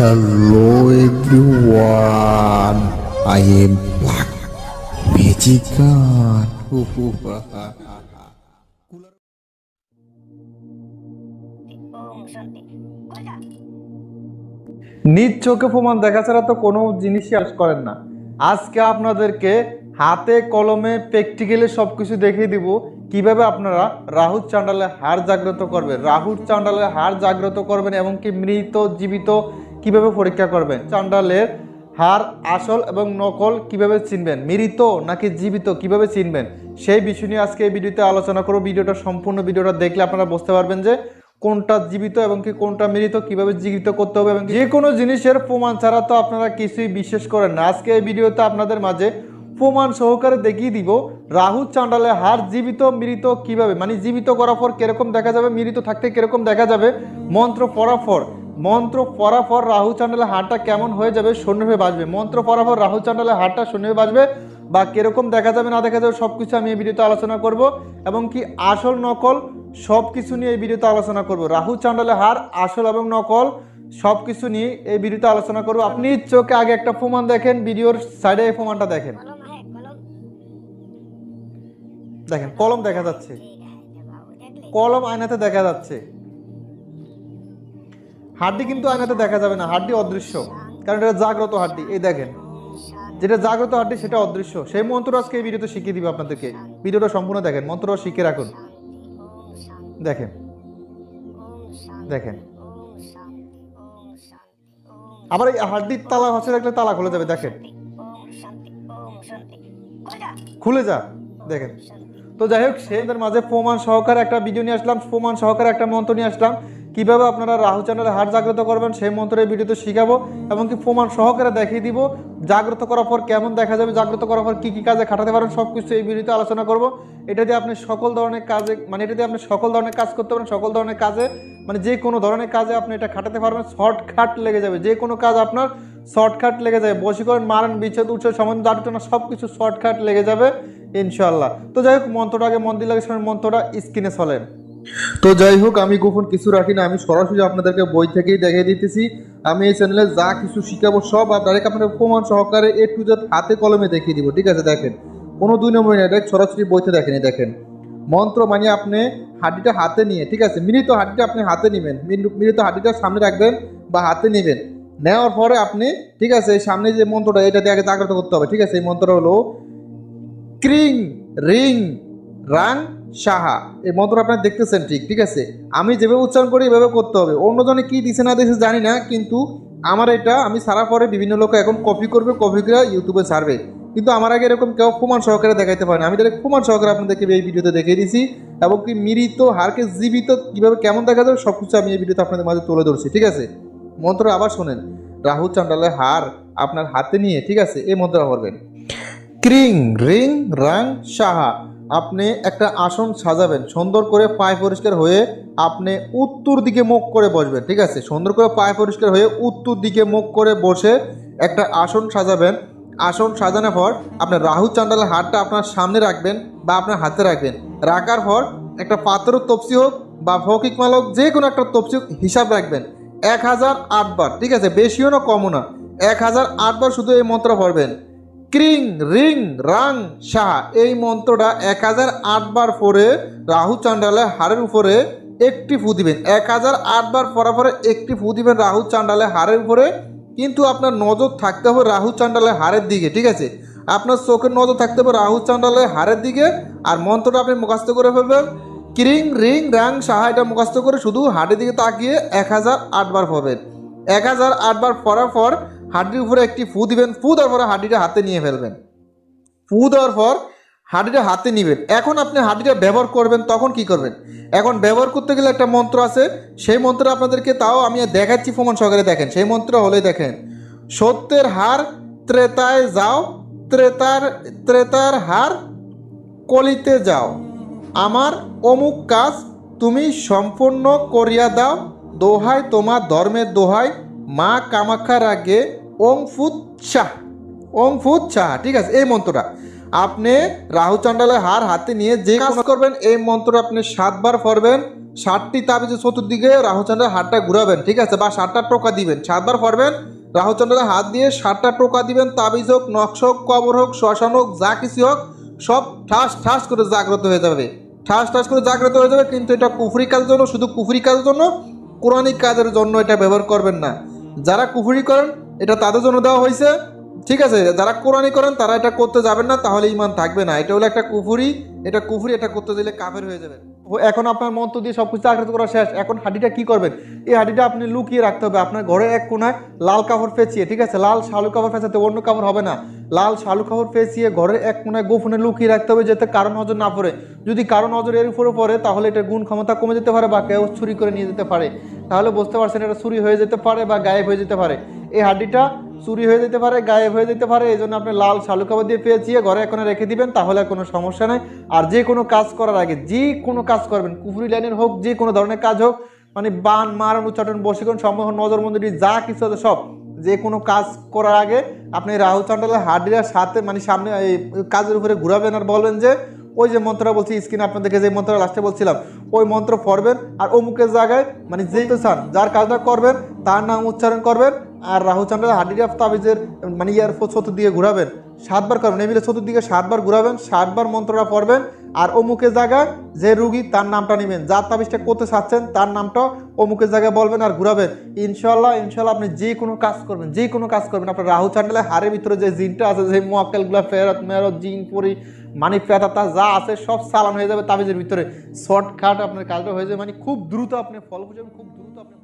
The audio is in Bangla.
Hello everyone, I am Black Magician. নিজ চোখে প্রমাণ দেখা ছাড়া তো কোনো জিনিসই আস করেন না। আজকে আপনাদেরকে হাতে কলমে প্র্যাকটিক্যালি সবকিছু দেখিয়ে দিব কিভাবে আপনারা রাহু চাণ্ডালের হাড় জাগ্রত করবেন, রাহু চাণ্ডালের হাড় জাগ্রত করবেন এবং কি মৃত জীবিত কিভাবে পরীক্ষা করবেন, চাণ্ডালের হাড় আসল এবং নকল কিভাবে চিনবেন, মৃত নাকি জীবিত কিভাবে চিনবেন, সেই বিষয় নিয়ে আজকে এই ভিডিওতে আলোচনা করব। ভিডিওটা সম্পূর্ণ ভিডিওটা দেখলে আপনারা বুঝতে পারবেন যে কোনটা জীবিত এবং কি কোনটা মৃত, কিভাবে জীবিত করতে হবে এবং যে কোনো জিনিসের প্রমাণ ছাড়া তো আপনারা কিছুই বিশ্বাস করেন না। আজকে এই ভিডিওতে আপনাদের মাঝে প্রমাণ সহকারে দেখিয়ে দিব রাহু চাণ্ডালের হাড় জীবিত মৃত কিভাবে, মানে জীবিত করার পর কিরকম দেখা যাবে, মৃত থাকতে কিরকম দেখা যাবে, মন্ত্র পড়ার পর রাহু চাণ্ডালের হাড়টা কেমন হয়ে যাবে, শূন্যভাবে বাঁচবে, মন্ত্র পড়ার পর রাহু চাণ্ডালের হাড়টা শূন্যভাবে বাঁচবে বা কিরকম দেখা যাবে না দেখা যাবে সবকিছু আমি এই ভিডিওতে আলোচনা করব এবং কি আসল নকল সব কিছু নিয়ে এই ভিডিওতে আলোচনা করব। রাহু চাণ্ডালের হাড় আসল এবং নকল সব কিছু নিয়ে এই ভিডিওতে আলোচনা করব। আপনি চোখে আগে একটা প্রমাণ দেখেন, ভিডিওর সাইডে এই প্রমাণটা দেখেন, দেখেন কলম দেখা যাচ্ছে, কলম আয়নাতে দেখা যাচ্ছে, হাড্ডি কিন্তু আয়নাতে দেখা যাবে না, হাড্ডি অদৃশ্য, কারণ এটা জাগ্রত হাড্ডি। এই দেখেন যেটা জাগ্রত হাড্ডি সেটা অদৃশ্য। সেই মন্ত্র আজকে এই ভিডিওতে শিখিয়ে দিব আপনাদেরকে। ভিডিওটা সম্পূর্ণ দেখেন, মন্ত্রটা শিখে রাখুন। দেখেন দেখেন আবার এই হাড্ডির তালা হচ্ছে রাখলে তালা খুলে যাবে, দেখেন খুলে যা, দেখেন। তো যাই হোক, সেদের মাঝে প্রমাণ সহকারে একটা ভিডিও নিয়ে আসলাম, প্রমাণ সহকারে একটা মন্ত্র নিয়ে আসলাম কিভাবে আপনারা রাহু চাণ্ডালের হাড় জাগ্রত করবেন, সেই মন্ত্রের ভিডিওতে শিখাবো এবং কি প্রমাণ সহকারে দেখিয়ে দিব জাগ্রত করার পর কেমন দেখা যাবে, জাগ্রত করার পর কি কি কাজে খাটাতে পারেন সবকিছু এই ভিডিওতে আলোচনা করব। এটা দিয়ে আপনি সকল ধরনের কাজে, মানে এটা দিয়ে আপনি সকল ধরনের কাজ করতে পারেন, সকল ধরনের কাজে মানে যে কোনো ধরনের কাজে আপনি এটা খাটাতে পারবেন, শর্টকাট লেগে যাবে, যে কোনো কাজ আপনার শর্টকাট লেগে যাবে, বশীকরণ মারণ বিচ্ছেদ উচ্ছেদ সম্বন্ধ জাদুটনা সব কিছু শর্টকাট লেগে যাবে ইনশাআল্লাহ। তো যাই হোক, মন্ত্রটা আগে মন দিয়ে লাগে, মন্ত্রটা স্ক্রিনে চলেন। তো যাই হোক, আমি গোপন কিছু রাখি না, আমি সরাসরি আপনাদেরকে বই থেকেই দেখিয়ে দিতেছি। আমি এই চ্যানেলে যা কিছু শিখাবো সব ডাইরেক্ট আপনাদের প্রমাণ সহকারে এ টু জেড হাতে কলমে দেখিয়ে দিব, ঠিক আছে? দেখেন কোনো দুই নম্বর না, ডাইরেক্ট সরাসরি বইতে দেখেনি। দেখেন মন্ত্র মানে আপনি হাড্ডিটা হাতে নিয়ে, ঠিক আছে, মৃত হাড্ডিটা আপনি হাতে নেবেন, মৃত হাড্ডিটা সামনে রাখবেন বা হাতে নেবেন, নেওয়ার পরে আপনি, ঠিক আছে, সামনে যে মন্ত্রটা এটা দিয়ে আগে জাগ্রত করতে হবে, ঠিক আছে? এই মন্ত্রটা হলো ক্রিং রিং রাং সাহা। এই মন্ত্রটা আপনারা দেখতেছেন, ঠিক আছে? আমি যেভাবে উচ্চারণ করি এভাবে করতে হবে। অন্যজনে কি দিছে না দিছে জানি না, কিন্তু আমার এটা আমি সারা পরে বিভিন্ন লোক এখন কপি করবে, কপি করে ইউটিউবে ছাড়বে, কিন্তু আমার আগে এরকম কেউ প্রমাণ সহকারে দেখাইতে পারে না। আমি ডাইরেক্ট প্রমাণ সহকারে আপনাদেরকে এই ভিডিওতে দেখিয়ে দিছি এবং কি মৃত হাড়কে জীবিত কিভাবে কেমন দেখা যাবে সব কিছু আমি এই ভিডিওতে আপনাদের মাঝে তুলে ধরছি, ঠিক আছে? মন্ত্র আবার শোনেন, রাহু চাণ্ডালের হাড় আপনার হাতে নিয়ে, ঠিক আছে, এই মন্ত্রটা করবেন ক্রিং রিং রাং সাহা। আপনি একটা আসন সাজাবেন সুন্দর করে, পায়ে পরিষ্কার হয়ে আপনি উত্তর দিকে মুখ করে বসবেন, ঠিক আছে? সুন্দর করে পায়ে পরিষ্কার হয়ে উত্তর দিকে মুখ করে বসে একটা আসন সাজাবেন। আসন সাজানোর পর আপনার রাহু চাণ্ডালের হাতটা আপনার সামনে রাখবেন বা আপনার হাতে রাখবেন। রাখার পর একটা পাথরের তপসি হোক বা ফকিক মাল হোক, যে কোনো একটা তপসি হোক হিসাব রাখবেন 1008 বার, ঠিক আছে? বেশিও না কমও না, 1008 বার শুধু এই মন্ত্র পড়বেন ক্রিং রিং রাং সাহা। এই মন্ত্রটা 1008 বার পরে রাহু চাণ্ডালের হাড়ের উপরে একটি ফু দিবেন। 1008 বার পরা পরে একটি ফু দিবেন রাহু চাণ্ডালের হাড়ের উপরে, কিন্তু আপনার নজর থাকতে হবে রাহু চাণ্ডালের হাড়ের দিকে, ঠিক আছে? আপনার চোখের নজর থাকতে হবে রাহু চাণ্ডালের হাড়ের দিকে। আর মন্ত্রটা আপনি মুখস্থ করে ফেলবেন ক্রিং রিং রাং সাহা, এটা মুখস্থ করে শুধু হাড়ের দিকে তাকিয়ে 1008 বার পড়বেন। 1008 বার পড়ার পর হাড্ডির উপরে একটি ফু দিবেন, ফু দেওয়ার পরে হাড্ডিটা হাতে নিয়ে ফেলবেন, ফু দেওয়ার পর হাড্ডিটা হাতে নিবেন। এখন আপনি হাড্ডিটা ব্যবহার করবেন, তখন কি করবেন? এখন ব্যবহার করতে গেলে একটা মন্ত্র আছে, সেই মন্ত্র আপনাদেরকে তাও আমি দেখাচ্ছি প্রমাণ সহকারে। দেখেন সেই মন্ত্র হলে, দেখেন সত্যের হার ত্রেতায় যাও, ত্রেতার হার কলিতে যাও, আমার অমুক কাজ তুমি সম্পূর্ণ করিয়া দাও, দোহাই তোমার ধর্মের দোহাই, মা কামাখ্যার আগে ওং ফুৎ শাহ, ঠিক আছে? এই মন্ত্রটা আপনি রাহু চান্ডালের হার হাতে নিয়ে যে কাজ করবেন এই মন্ত্র আপনি 7 বার পড়বেন। 7টি তাবিজের চতুর্দিকে রাহু চান্ডালের হাতটা ঘুরাবেন, ঠিক আছে, বা 7টা টোকা দিবেন। 7 বার পড়বেন, রাহু চান্ডালের হাত দিয়ে 7টা টোকা দিবেন। তাবিজ হোক, নকশ হোক, কবর হোক, শ্মশান হোক, যা কিছু হোক সব ঠাস ঠাস করে জাগ্রত হয়ে যাবে, ঠাস ঠাস করে জাগ্রত হয়ে যাবে। কিন্তু এটা কুফরি কাজের জন্য, শুধু কুফরি কাজের জন্য, কোরআনিক কাজের জন্য এটা ব্যবহার করবেন না। যারা কুফরি করেন এটা তাদের জন্য দেওয়া হয়েছে, ঠিক আছে। যারা কোরআনি করেন তারা এটা করতে যাবেন না, তাহলে ঈমান থাকবে না। এটা হলো একটা কুফরি, এটা কুফরি, এটা করতে দিলে কাফের হয়ে যাবে। এখন আপনার মন্ত্র দিয়ে সবকিছু জাগ্রত করা শেষ। এখন হাঁড়িটা কি করবেন? এই হাঁড়িটা আপনি লুকিয়ে রাখতে হবে আপনার ঘরে এক কোনায়, লাল কাপড় পেঁচিয়ে, ঠিক আছে, লাল শালু কাপড় পেঁচাতে, অন্য কাপড় হবে না, লাল শালু কাপড় পেঁচিয়ে ঘরের এক কোনায় গোপনে লুকিয়ে রাখতে হবে, যাতে কারো নজর না পড়ে। যদি কারো নজর এর উপরে পড়ে তাহলে এটা গুণ ক্ষমতা কমে যেতে পারে বা কেউ চুরি করে নিয়ে যেতে পারে। তাহলে বুঝতে পারছেন এটা চুরি হয়ে যেতে পারে বা গায়েব হয়ে যেতে পারে। এই হাঁড়িটা চুরি হয়ে যেতে পারে, গায়েব হয়ে যেতে পারে, এই জন্য আপনি লাল শালু কাপড় দিয়ে পেঁচিয়ে ঘরে এখন রেখে দিবেন, তাহলে আর কোনো সমস্যা নেই। আর যে কোনো কাজ করার আগে, যে কোনো কাজ করবেন, কুফরি লাইনের হোক, যে কোনো ধরনের কাজ হোক, মানে বান মারণ, উচ্চাটন, বশীকরণ, সম্মোহন, নজর মন্দির, যা কিছু আছে সব, যে কোনো কাজ করার আগে আপনি রাহু চান্ডালের হাড়িটার সাথে মানে সামনে এই কাজের উপরে ঘুরাবেন আর বলবেন যে ওই যে মন্ত্রটা বলছি স্ক্রিনে আপনাদেরকে, যে মন্ত্রটা লাস্টে বলছিলাম, ওই মন্ত্র পড়বেন আর অমুকের জায়গায় মানে যেই চান যার কাজটা করবেন তার নাম উচ্চারণ করবেন। আর রাহু চান্ডালের হাড়িটা তাবিজের মানে ইয়ার চতুর্দিকে ঘুরাবেন, 7 বার করবেন, এমনি চতুর্দিকে 7 বার ঘুরাবেন, 7 বার মন্ত্রটা পড়বেন। আর অমুকের জায়গায় যে রুগী তার নামটা নেবেন, যার তাবিজটা করতে চাচ্ছেন তার নামটা অমুকের জায়গায় বলবেন আর ঘুরাবেন। ইনশাল্লাহ ইনশাল্লাহ আপনি যে কোনো কাজ করবেন, যে কোনো কাজ করবেন, আপনার রাহু চান্ডালের হাড়ের ভিতরে যে জিনটা আছে, যে মোয়াক্কেলগুলো, ফেরত মেরত, জিন পরি, মানে পেতাতা যা আছে সব চালান হয়ে যাবে তাবিজের ভিতরে। শর্টকাট আপনার কাজটা হয়ে যাবে, মানে খুব দ্রুত আপনি ফল খুঁজবেন, খুব দ্রুত আপনি